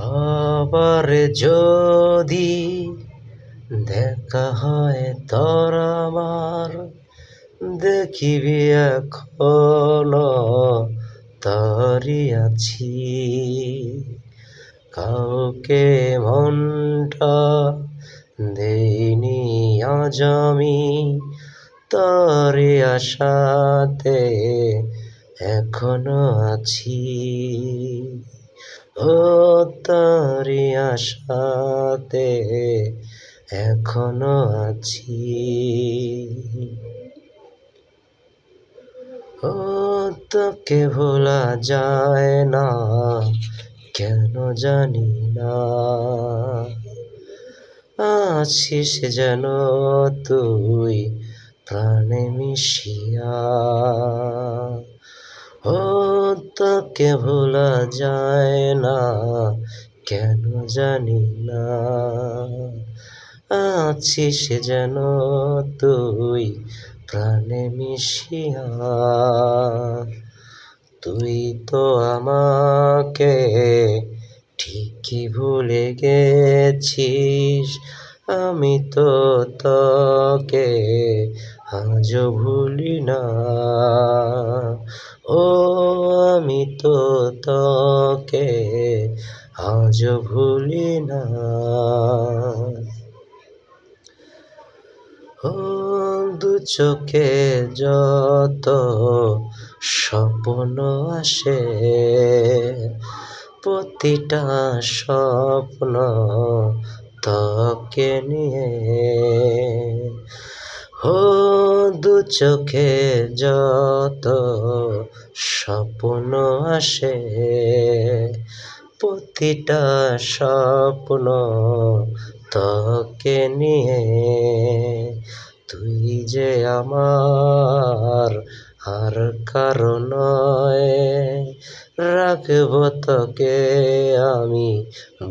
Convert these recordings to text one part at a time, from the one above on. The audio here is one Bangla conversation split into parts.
আবার যদি দেখা হয় তোর আমার, দেখিবি এখনো তারি আছি। কাউকে মনটা দেইনি আজ আমি, তারি আশাতে এখনো আছি। ও তারি আশাতে এখনো আছি। ও তোকে ভোলা যায় না কেন জানি না, আছিস যেন তুই প্রাণে মিশিয়া। ও তোকে ভোলা যায় না কেন জানি না, আছিস যেন তুই প্রাণে মিশিয়া। তুই তো আমাকে ঠিকই ভুলে গেছিস, আমি তো তোকে আজও ভুলি না। ও আমি তো তোকে আজও ভুলি না। ও দু চোখে যত স্বপ্ন আসে, প্রতিটা স্বপ্ন তোকে নিয়ে। ও দু চোখে যত স্বপ্ন আসে, প্রতিটা স্বপ্ন তোকে নিয়ে। তুই যে আমার আর কারো নয়, রাখব তোকে আমি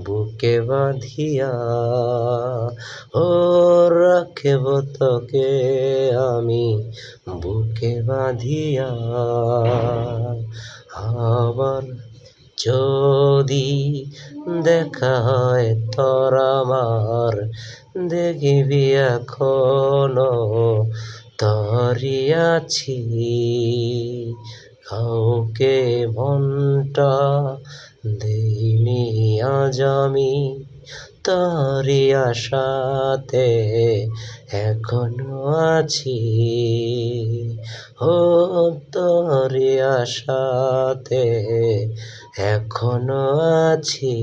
বুকে বাঁধিয়া। ও রাখব তোকে আমি বুকে বাঁধিয়া। আবার যদি দেখা হয় তোর আমার, দেখিবি এখনো তারি আছি। কাউকে মনটা দেইনি আজ আমি, তারি আশাতে এখনো আছি। ও তারি আশাতে এখনো আছি।